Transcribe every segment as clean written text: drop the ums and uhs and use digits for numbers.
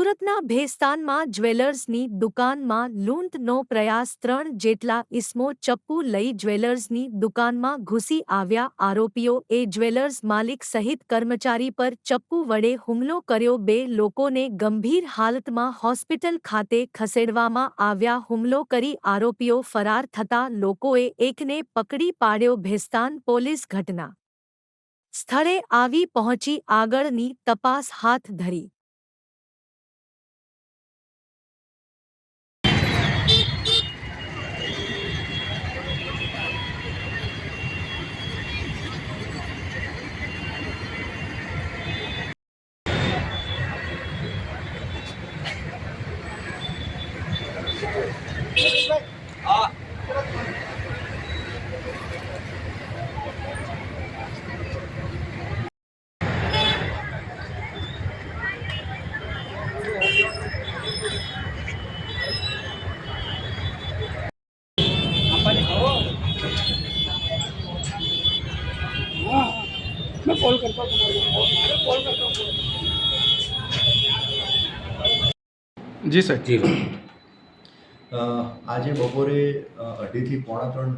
સુરતના ભેસ્તાનમાં જ્વેલર્સની દુકાનમાં લૂંટનો પ્રયાસ 3 જેટલા ઇસમો ચપ્પુ લઈ જ્વેલર્સની દુકાનમાં ઘૂસી આવ્યા આરોપીઓએ જ્વેલર્સ માલિક સહિત કર્મચારી પર ચપ્પુ વડે હુમલો કર્યો 2 લોકોને ગંભીર હાલતમાં હોસ્પિટલ ખાતે ખસેડવામાં આવ્યા હુમલો કરી આરોપીઓ ફરાર થતા લોકોએ એકને પકડી પાડ્યો ભેસ્તાન પોલીસ ઘટના સ્થળે આવી પહોંચી આગળની તપાસ હાથ ધરી मैं कॉल करता हूँ जी सर जी આજે બપોરે 2:30 પોણા 3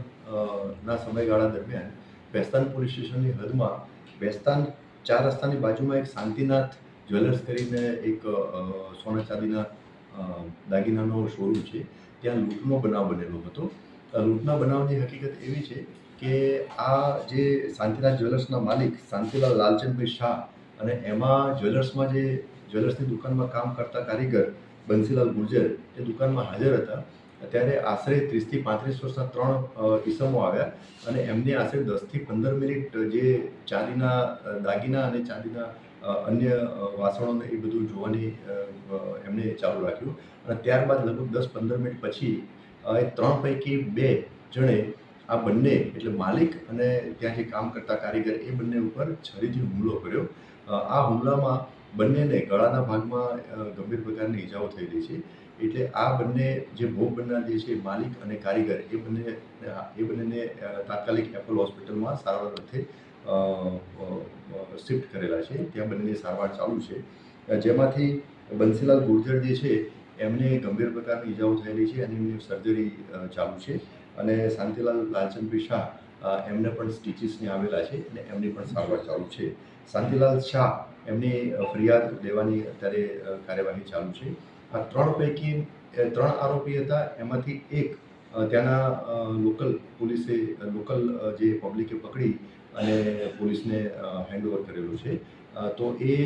ના સમયગાળા દરમિયાન બેસ્તાન પોલીસ સ્ટેશનની હદમાં બેસ્તાન 4 રસ્તાની બાજુમાં એક શાંતિનાથ જ્વેલર્સ કરીને એક સોના ચાંદીના દાગીનાનો શોરૂમ છે. ત્યાં લૂંટનો બનાવ બનેલો હતો. લૂંટના બનાવની હકીકત એવી છે કે આ જે શાંતિનાથ જ્વેલર્સના માલિક શાંતિલાલ લાલચંદભાઈ શાહ અને એમાં જ્વેલર્સમાં જે જ્વેલર્સની દુકાનમાં કામ કરતા કારીગર બંસીલાલ ગુર્જર એ દુકાનમાં હાજર હતા. ત્યારે આશરે 30 થી 35 વર્ષના 3 ઈસમો આવ્યા અને એમને આશરે 10 થી 15 મિનિટ જે ચાંદીના દાગીના અને ચાંદીના અન્ય વાસણોને એ બધું જોવાની એમને ચાલુ રાખ્યું અને ત્યારબાદ લગભગ 10-15 મિનિટ પછી એ 3 પૈકી 2 જણે આ બંને એટલે માલિક અને ત્યાં જે કામ કરતા કારીગર એ બંને ઉપર છરીથી હુમલો કર્યો. આ હુમલામાં બંનેને ગળાના ભાગમાં ગંભીર પ્રકારની ઈજાઓ થયેલી છે. એટલે આ બંને જે ભોગ બનનાર જે છે માલિક અને કારીગર એ બંનેને તાત્કાલિક એપોલો હોસ્પિટલમાં સારવાર અર્થે શિફ્ટ કરેલા છે. ત્યાં બંનેની સારવાર ચાલુ છે. જેમાંથી બંસીલાલ ગુર્જર જે છે એમને ગંભીર પ્રકારની ઈજાઓ થયેલી છે અને એમની સર્જરી ચાલુ છે અને શાંતિલાલ લાલચંદભાઈ શાહ એમને પણ સ્ટીચીસને આવેલા છે અને એમની પણ સારવાર ચાલુ છે. શાંતિલાલ શાહ એમની ફરિયાદ લેવાની અત્યારે કાર્યવાહી ચાલુ છે. આ 3 પૈકી 3 આરોપી હતા. એમાંથી એક ત્યાંના લોકલ પોલીસે લોકલ જે પબ્લિકે પકડી અને પોલીસને હેન્ડઓવર કરેલો છે. તો એ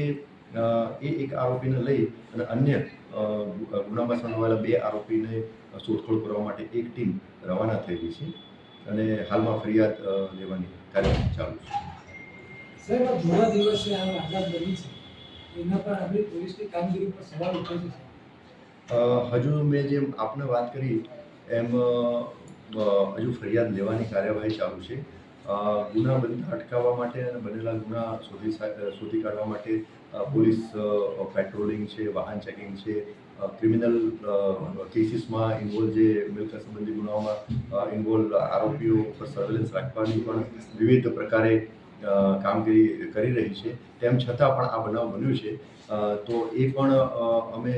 એક આરોપીને લઈ અને અન્ય ગુનામાં સંડોવાયેલા 2 આરોપીને શોધખોળ કરવા માટે એક ટીમ રવાના થયેલી છે અને હાલમાં ફરિયાદ લેવાની કાર્યવાહી ચાલુ છે. સાહેબ, ઘણા દિવસે આ વારદાત બની છે, એના પર આપણી પોલીસની કામગીરી પર સવાલ ઉઠે છે. હજુ મેં જેમ આપને વાત કરી એમ હજુ ફરિયાદ લેવાની કાર્યવાહી ચાલુ છે. ગુના અટકાવવા માટે અને બનેલા ગુના શોધી કાઢવા માટે પોલીસ પેટ્રોલિંગ છે, વાહન ચેકિંગ છે, ક્રિમિનલ કેસીસમાં ઇન્વોલ્વ જે મિલકત સંબંધી ગુનાઓમાં ઇન્વોલ્વ આરોપીઓ પર સર્વેલન્સ રાખવાની પણ વિવિધ પ્રકારે કામગીરી કરી રહી છે. તેમ છતાં પણ આ બનાવ બન્યો છે. તો એ પણ અમે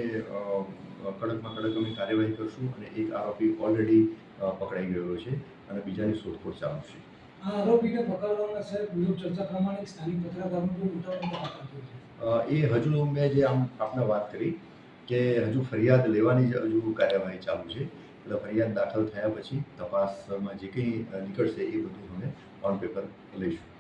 કડકમાં કડક અમે કાર્યવાહી કરશું અને એક આરોપી ઓલરેડી પકડાઈ ગયેલો છે અને બીજાની શોધખોળ ચાલુ છે. આ આરોપીને પકડવામાં સાહેબ વિરોધ ચર્ચા પ્રમાણે સ્થાનિક પત્રકારોનું પણ ઉઠાવવામાં એ હજુ મેં જે આપને વાત કરી કે હજુ ફરિયાદ લેવાની જ હજુ કાર્યવાહી ચાલુ છે. એટલે ફરિયાદ દાખલ થયા પછી તપાસમાં જે કંઈ નીકળશે એ બધું અમે ઓન પેપર લઈશું.